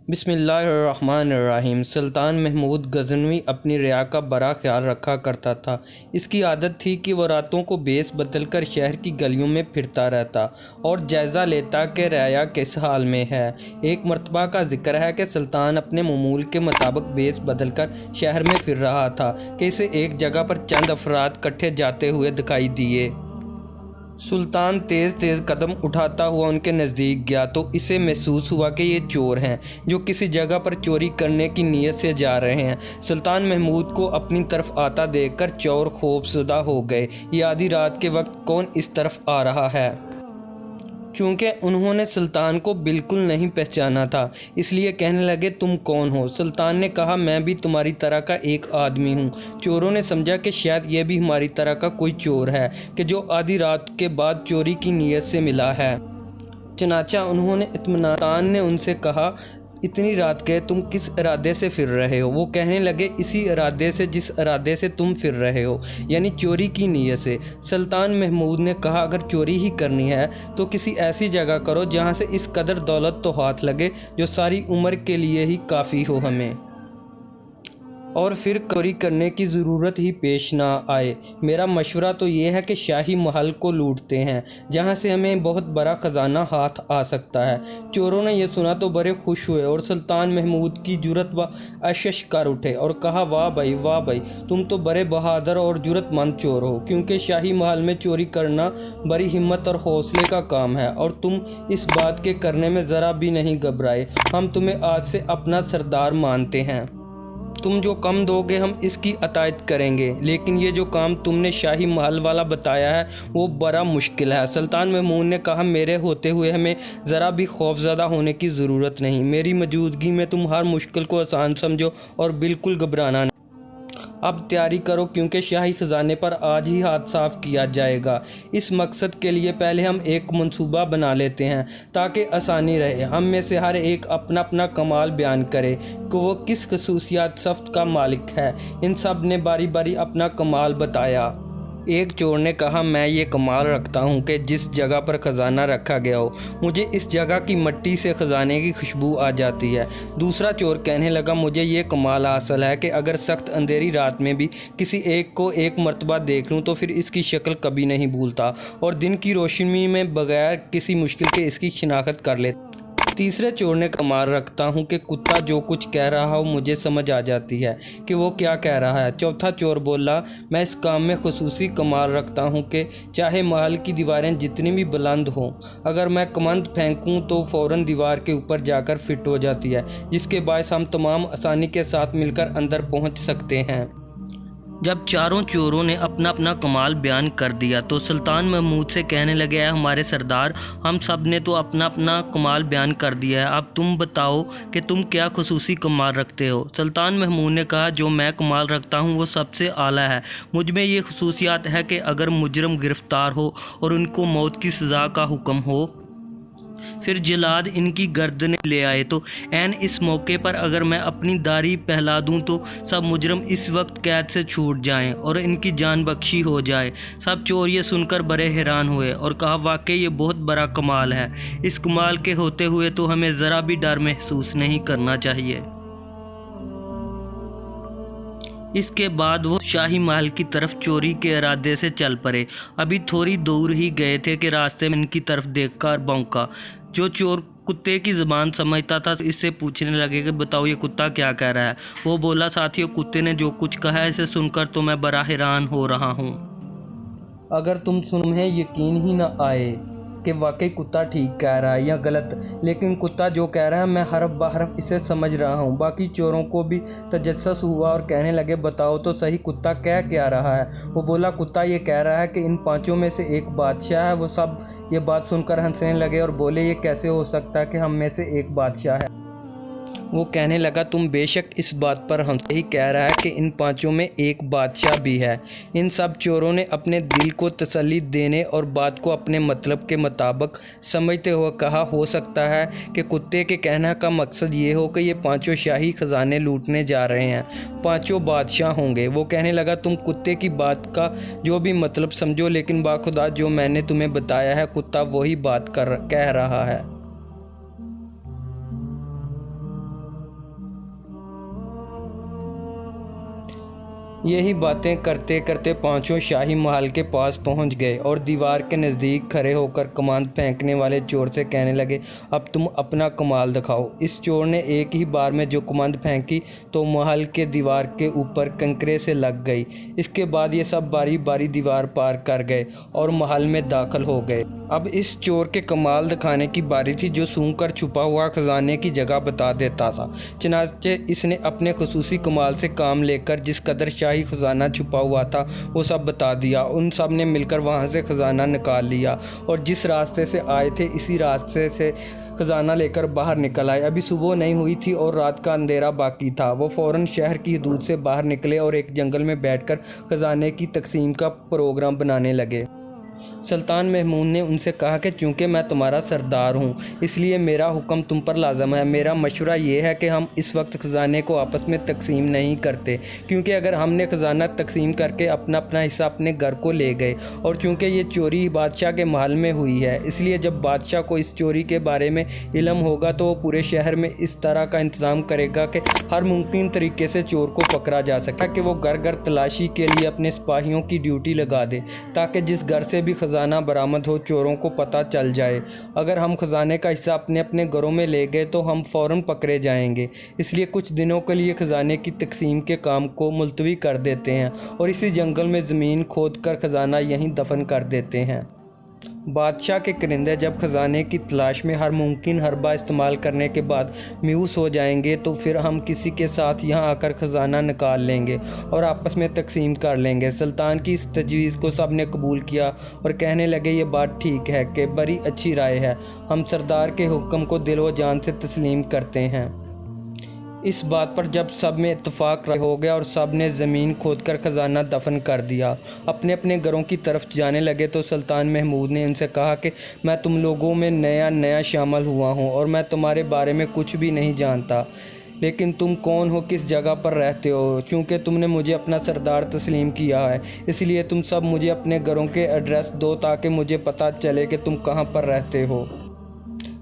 بسم اللہ الرحمن الرحیم۔ سلطان محمود غزنوی اپنی رعایا کا بڑا خیال رکھا کرتا تھا۔ اس کی عادت تھی کہ وہ راتوں کو بیس بدل کر شہر کی گلیوں میں پھرتا رہتا اور جائزہ لیتا کہ رعایا کس حال میں ہے۔ ایک مرتبہ کا ذکر ہے کہ سلطان اپنے معمول کے مطابق بیس بدل کر شہر میں پھر رہا تھا کہ اسے ایک جگہ پر چند افراد کٹھے جاتے ہوئے دکھائی دیے۔ سلطان تیز تیز قدم اٹھاتا ہوا ان کے نزدیک گیا تو اسے محسوس ہوا کہ یہ چور ہیں جو کسی جگہ پر چوری کرنے کی نیت سے جا رہے ہیں۔ سلطان محمود کو اپنی طرف آتا دیکھ کر چور خوف زدہ ہو گئے۔ یہ آدھی رات کے وقت کون اس طرف آ رہا ہے؟ چونکہ انہوں نے سلطان کو بالکل نہیں پہچانا تھا، اس لیے کہنے لگے تم کون ہو؟ سلطان نے کہا میں بھی تمہاری طرح کا ایک آدمی ہوں۔ چوروں نے سمجھا کہ شاید یہ بھی ہماری طرح کا کوئی چور ہے کہ جو آدھی رات کے بعد چوری کی نیت سے ملا ہے۔ چنانچہ انہوں نے اطمینان نے ان سے کہا اتنی رات کے تم کس ارادے سے پھر رہے ہو؟ وہ کہنے لگے اسی ارادے سے جس ارادے سے تم پھر رہے ہو، یعنی چوری کی نیت سے۔ سلطان محمود نے کہا اگر چوری ہی کرنی ہے تو کسی ایسی جگہ کرو جہاں سے اس قدر دولت تو ہاتھ لگے جو ساری عمر کے لیے ہی کافی ہو ہمیں، اور پھر چوری کرنے کی ضرورت ہی پیش نہ آئے۔ میرا مشورہ تو یہ ہے کہ شاہی محل کو لوٹتے ہیں جہاں سے ہمیں بہت بڑا خزانہ ہاتھ آ سکتا ہے۔ چوروں نے یہ سنا تو بڑے خوش ہوئے اور سلطان محمود کی جرأت و اشش کر اٹھے اور کہا واہ بھائی تم تو بڑے بہادر اور جرأت مند چور ہو، کیونکہ شاہی محل میں چوری کرنا بڑی ہمت اور حوصلے کا کام ہے اور تم اس بات کے کرنے میں ذرا بھی نہیں گھبرائے۔ ہم تمہیں آج سے اپنا سردار مانتے ہیں۔ تم جو کم دو گے ہم اس کی اطاعت کریں گے، لیکن یہ جو کام تم نے شاہی محل والا بتایا ہے وہ بڑا مشکل ہے۔ سلطان محمود نے کہا میرے ہوتے ہوئے ہمیں ذرا بھی خوف زدہ ہونے کی ضرورت نہیں۔ میری موجودگی میں تم ہر مشکل کو آسان سمجھو اور بالکل گھبرانا نہیں۔ اب تیاری کرو کیونکہ شاہی خزانے پر آج ہی ہاتھ صاف کیا جائے گا۔ اس مقصد کے لیے پہلے ہم ایک منصوبہ بنا لیتے ہیں تاکہ آسانی رہے۔ ہم میں سے ہر ایک اپنا اپنا کمال بیان کرے کہ وہ کس خصوصیات صفت کا مالک ہے۔ ان سب نے باری باری اپنا کمال بتایا۔ ایک چور نے کہا میں یہ کمال رکھتا ہوں کہ جس جگہ پر خزانہ رکھا گیا ہو مجھے اس جگہ کی مٹی سے خزانے کی خوشبو آ جاتی ہے۔ دوسرا چور کہنے لگا مجھے یہ کمال حاصل ہے کہ اگر سخت اندھیری رات میں بھی کسی ایک کو ایک مرتبہ دیکھ لوں تو پھر اس کی شکل کبھی نہیں بھولتا اور دن کی روشنی میں بغیر کسی مشکل کے اس کی شناخت کر لیتا۔ تیسرے چور نے کمال رکھتا ہوں کہ کتا جو کچھ کہہ رہا ہو مجھے سمجھ آ جاتی ہے کہ وہ کیا کہہ رہا ہے۔ چوتھا چور بولا میں اس کام میں خصوصی کمال رکھتا ہوں کہ چاہے محل کی دیواریں جتنی بھی بلند ہوں، اگر میں کمند پھینکوں تو فوراً دیوار کے اوپر جا کر فٹ ہو جاتی ہے، جس کے باعث ہم تمام آسانی کے ساتھ مل کر اندر پہنچ سکتے ہیں۔ جب چاروں چوروں نے اپنا اپنا کمال بیان کر دیا تو سلطان محمود سے کہنے لگے اے ہمارے سردار، ہم سب نے تو اپنا اپنا کمال بیان کر دیا ہے، اب تم بتاؤ کہ تم کیا خصوصی کمال رکھتے ہو؟ سلطان محمود نے کہا جو میں کمال رکھتا ہوں وہ سب سے اعلیٰ ہے۔ مجھ میں یہ خصوصیات ہے کہ اگر مجرم گرفتار ہو اور ان کو موت کی سزا کا حکم ہو، پھر جلاد ان کی گردنیں لے آئے تو عین اس موقع پر اگر میں اپنی داڑھی پہلا دوں تو سب مجرم اس وقت قید سے چھوٹ جائیں اور ان کی جان بخشی ہو جائے۔ سب چور یہ سن کر بڑے حیران ہوئے اور کہا واقعی یہ بہت بڑا کمال ہے، اس کمال کے ہوتے ہوئے تو ہمیں ذرا بھی ڈر محسوس نہیں کرنا چاہیے۔ اس کے بعد وہ شاہی محل کی طرف چوری کے ارادے سے چل پڑے۔ ابھی تھوڑی دور ہی گئے تھے کہ راستے میں ان کی طرف دیکھ کر بھونکا۔ جو چور کتے کی زبان سمجھتا تھا اس سے پوچھنے لگے کہ بتاؤ یہ کتا کیا کہہ رہا ہے؟ وہ بولا ساتھیو کتے نے جو کچھ کہا ہے اسے سن کر تو میں بڑا حیران ہو رہا ہوں۔ اگر تمہیں یقین ہی نہ آئے کہ واقعی کتا ٹھیک کہہ رہا ہے یا غلط، لیکن کتا جو کہہ رہا ہے میں حرف بحرف اسے سمجھ رہا ہوں۔ باقی چوروں کو بھی تجسس ہوا اور کہنے لگے بتاؤ تو صحیح کتا کہہ کیا رہا ہے؟ وہ بولا کتا یہ کہہ رہا ہے کہ ان پانچوں میں سے ایک بادشاہ ہے۔ وہ سب یہ بات سن کر ہنسنے لگے اور بولے یہ کیسے ہو سکتا ہے کہ ہم میں سے ایک بادشاہ ہے؟ وہ کہنے لگا تم بے شک اس بات پر ہنستے ہی کہہ رہا ہے کہ ان پانچوں میں ایک بادشاہ بھی ہے۔ ان سب چوروں نے اپنے دل کو تسلی دینے اور بات کو اپنے مطلب کے مطابق سمجھتے ہوئے کہا ہو سکتا ہے کہ کتے کے کہنے کا مقصد یہ ہو کہ یہ پانچوں شاہی خزانے لوٹنے جا رہے ہیں، پانچوں بادشاہ ہوں گے۔ وہ کہنے لگا تم کتے کی بات کا جو بھی مطلب سمجھو، لیکن باخدا جو میں نے تمہیں بتایا ہے کتا وہی بات کہہ رہا ہے۔ یہی باتیں کرتے کرتے پانچوں شاہی محل کے پاس پہنچ گئے اور دیوار کے نزدیک کھڑے ہو کر کماند پھینکنے والے چور سے کہنے لگے، اب تم اپنا کمال دکھاؤ۔ اس چور نے ایک ہی بار میں جو کماند پھینکی تو محل کے دیوار کے اوپر کنکرے سے لگ گئی۔ اس کے بعد یہ سب باری باری دیوار پار کر گئے اور محل میں داخل ہو گئے۔ اب اس چور کے کمال دکھانے کی باری تھی جو سونگھ کر چھپا ہوا خزانے کی جگہ بتا دیتا تھا۔ چنانچہ اس نے اپنے خصوصی کمال سے کام لے کر جس قدر شاہی خزانہ چھپا ہوا تھا وہ سب بتا دیا۔ ان سب نے مل کر وہاں سے خزانہ نکال لیا اور جس راستے سے آئے تھے اسی راستے سے خزانہ لے کر باہر نکل آئے۔ ابھی صبح نہیں ہوئی تھی اور رات کا اندھیرا باقی تھا۔ وہ فوراً شہر کی حدود سے باہر نکلے اور ایک جنگل میں بیٹھ کر خزانے کی تقسیم کا پروگرام بنانے لگے۔ سلطان محمود نے ان سے کہا کہ چونکہ میں تمہارا سردار ہوں اس لیے میرا حکم تم پر لازم ہے۔ میرا مشورہ یہ ہے کہ ہم اس وقت خزانے کو آپس میں تقسیم نہیں کرتے، کیونکہ اگر ہم نے خزانہ تقسیم کر کے اپنا حصہ اپنے گھر کو لے گئے اور چونکہ یہ چوری بادشاہ کے محل میں ہوئی ہے، اس لیے جب بادشاہ کو اس چوری کے بارے میں علم ہوگا تو وہ پورے شہر میں اس طرح کا انتظام کرے گا کہ ہر ممکن طریقے سے چور کو پکڑا جا سکے، کہ وہ گھر گھر تلاشی کے لیے اپنے سپاہیوں کی ڈیوٹی لگا دے تاکہ جس گھر سے بھی خزانہ برآمد ہو چوروں کو پتہ چل جائے۔ اگر ہم خزانے کا حصہ اپنے گھروں میں لے گئے تو ہم فوراً پکڑے جائیں گے، اس لیے کچھ دنوں کے لیے خزانے کی تقسیم کے کام کو ملتوی کر دیتے ہیں اور اسی جنگل میں زمین کھود کر خزانہ یہیں دفن کر دیتے ہیں۔ بادشاہ کے کرندے جب خزانے کی تلاش میں ہر ممکن حربہ استعمال کرنے کے بعد مایوس ہو جائیں گے تو پھر ہم کسی کے ساتھ یہاں آ کر خزانہ نکال لیں گے اور آپس میں تقسیم کر لیں گے۔ سلطان کی اس تجویز کو سب نے قبول کیا اور کہنے لگے یہ بات ٹھیک ہے کہ بڑی اچھی رائے ہے، ہم سردار کے حکم کو دل و جان سے تسلیم کرتے ہیں۔ اس بات پر جب سب میں اتفاق ہو گیا اور سب نے زمین کھود کر خزانہ دفن کر دیا، اپنے گھروں کی طرف جانے لگے تو سلطان محمود نے ان سے کہا کہ میں تم لوگوں میں نیا شامل ہوا ہوں اور میں تمہارے بارے میں کچھ بھی نہیں جانتا، لیکن تم کون ہو، کس جگہ پر رہتے ہو؟ چونکہ تم نے مجھے اپنا سردار تسلیم کیا ہے اس لیے تم سب مجھے اپنے گھروں کے ایڈریس دو تاکہ مجھے پتہ چلے کہ تم کہاں پر رہتے ہو۔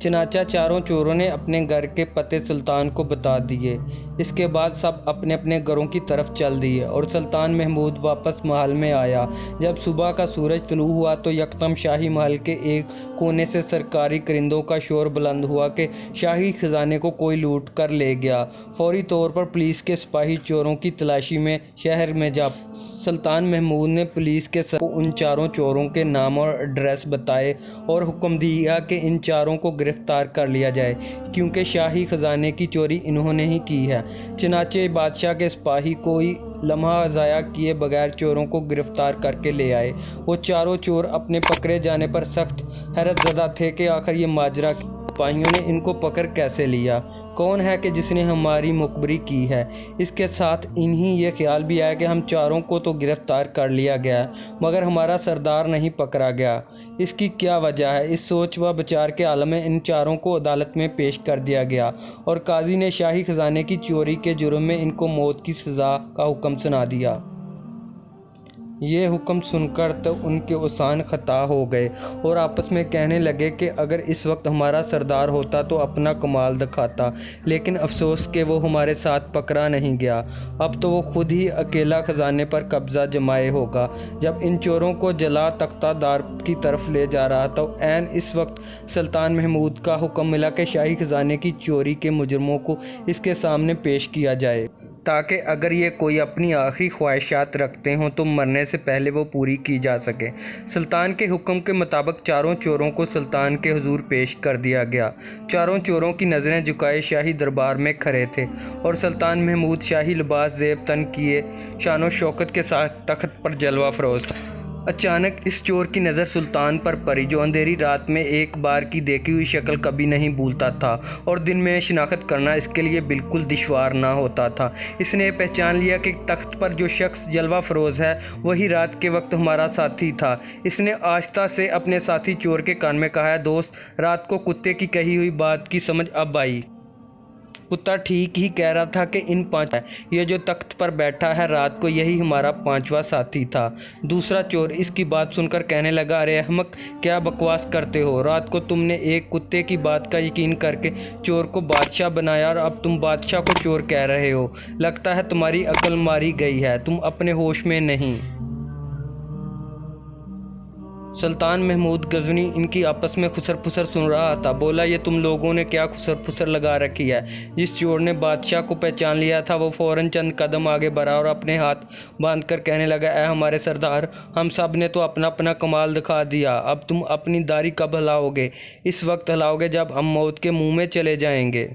چنانچہ چاروں چوروں نے اپنے گھر کے پتے سلطان کو بتا دیے۔ اس کے بعد سب اپنے گھروں کی طرف چل دیے اور سلطان محمود واپس محل میں آیا۔ جب صبح کا سورج طلوع ہوا تو یکدم شاہی محل کے ایک کونے سے سرکاری کرندوں کا شور بلند ہوا کہ شاہی خزانے کو کوئی لوٹ کر لے گیا۔ فوری طور پر پولیس کے سپاہی چوروں کی تلاشی میں شہر میں جا سلطان محمود نے پولیس کے سر کو ان چاروں چوروں کے نام اور ایڈریس بتائے اور حکم دیا کہ ان چاروں کو گرفتار کر لیا جائے، کیونکہ شاہی خزانے کی چوری انہوں نے ہی کی ہے۔ چنانچہ بادشاہ کے سپاہی کوئی لمحہ ضائع کیے بغیر چوروں کو گرفتار کر کے لے آئے۔ وہ چاروں چور اپنے پکڑے جانے پر سخت حیرت زدہ تھے کہ آخر یہ ماجرا سپاہیوں نے ان کو پکڑ کیسے لیا، کون ہے کہ جس نے ہماری مخبری کی ہے۔ اس کے ساتھ انہیں یہ خیال بھی آیا کہ ہم چاروں کو تو گرفتار کر لیا گیا مگر ہمارا سردار نہیں پکڑا گیا، اس کی کیا وجہ ہے؟ اس سوچ و بچار کے عالم میں ان چاروں کو عدالت میں پیش کر دیا گیا اور قاضی نے شاہی خزانے کی چوری کے جرم میں ان کو موت کی سزا کا حکم سنا دیا۔ یہ حکم سن کر تو ان کے اذہان خطا ہو گئے اور آپس میں کہنے لگے کہ اگر اس وقت ہمارا سردار ہوتا تو اپنا کمال دکھاتا، لیکن افسوس کہ وہ ہمارے ساتھ پکڑا نہیں گیا، اب تو وہ خود ہی اکیلا خزانے پر قبضہ جمائے ہوگا۔ جب ان چوروں کو جلا تختہ دار کی طرف لے جا رہا تھا عین اس وقت سلطان محمود کا حکم ملا کہ شاہی خزانے کی چوری کے مجرموں کو اس کے سامنے پیش کیا جائے، تاکہ اگر یہ کوئی اپنی آخری خواہشات رکھتے ہوں تو مرنے سے پہلے وہ پوری کی جا سکے۔ سلطان کے حکم کے مطابق چاروں چوروں کو سلطان کے حضور پیش کر دیا گیا۔ چاروں چوروں کی نظریں جھکائے شاہی دربار میں کھڑے تھے اور سلطان محمود شاہی لباس زیب تن کیے شان و شوکت کے ساتھ تخت پر جلوہ افروز تھا۔ اچانک اس چور کی نظر سلطان پر پڑی جو اندھیری رات میں ایک بار کی دیکھی ہوئی شکل کبھی نہیں بھولتا تھا اور دن میں شناخت کرنا اس کے لیے بالکل دشوار نہ ہوتا تھا۔ اس نے پہچان لیا کہ تخت پر جو شخص جلوہ افروز ہے وہی رات کے وقت ہمارا ساتھی تھا۔ اس نے آہستہ سے اپنے ساتھی چور کے کان میں کہا، دوست، رات کو کتے کی کہی ہوئی بات کی سمجھ اب آئی۔ کتا ٹھیک ہی کہہ رہا تھا کہ ان 5 ہے، یہ جو تخت پر بیٹھا ہے رات کو یہی ہمارا 5واں ساتھی تھا۔ دوسرا چور اس کی بات سن کر کہنے لگا، ارے احمق، کیا بکواس کرتے ہو؟ رات کو تم نے ایک کتے کی بات کا یقین کر کے چور کو بادشاہ بنایا اور اب تم بادشاہ کو چور کہہ رہے ہو۔ لگتا ہے تمہاری عقل ماری گئی ہے، تم اپنے ہوش میں نہیں۔ سلطان محمود غزنوی ان کی آپس میں خسر پھسر سن رہا تھا۔ بولا، یہ تم لوگوں نے کیا خسر پھسر لگا رکھی ہے؟ جس چور نے بادشاہ کو پہچان لیا تھا وہ فوراً چند قدم آگے بڑھا اور اپنے ہاتھ باندھ کر کہنے لگا، اے ہمارے سردار، ہم سب نے تو اپنا اپنا کمال دکھا دیا، اب تم اپنی داڑھی کب ہلاؤ گے؟ اس وقت ہلاؤ گے جب ہم موت کے منہ میں چلے جائیں گے۔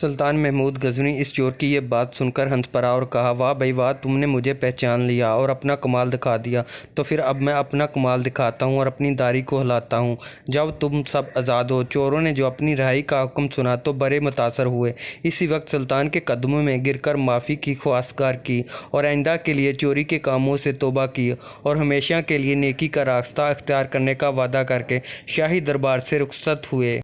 سلطان محمود غزنوی اس چور کی یہ بات سن کر ہنس پڑا اور کہا، واہ بھائی واہ، تم نے مجھے پہچان لیا اور اپنا کمال دکھا دیا، تو پھر اب میں اپنا کمال دکھاتا ہوں اور اپنی داڑھی کو ہلاتا ہوں۔ جب تم سب آزاد ہو۔ چوروں نے جو اپنی رہائی کا حکم سنا تو بڑے متاثر ہوئے۔ اسی وقت سلطان کے قدموں میں گر کر معافی کی خواستگار کی اور آئندہ کے لیے چوری کے کاموں سے توبہ کی اور ہمیشہ کے لیے نیکی کا راستہ اختیار کرنے کا وعدہ کر کے شاہی دربار سے رخصت ہوئے۔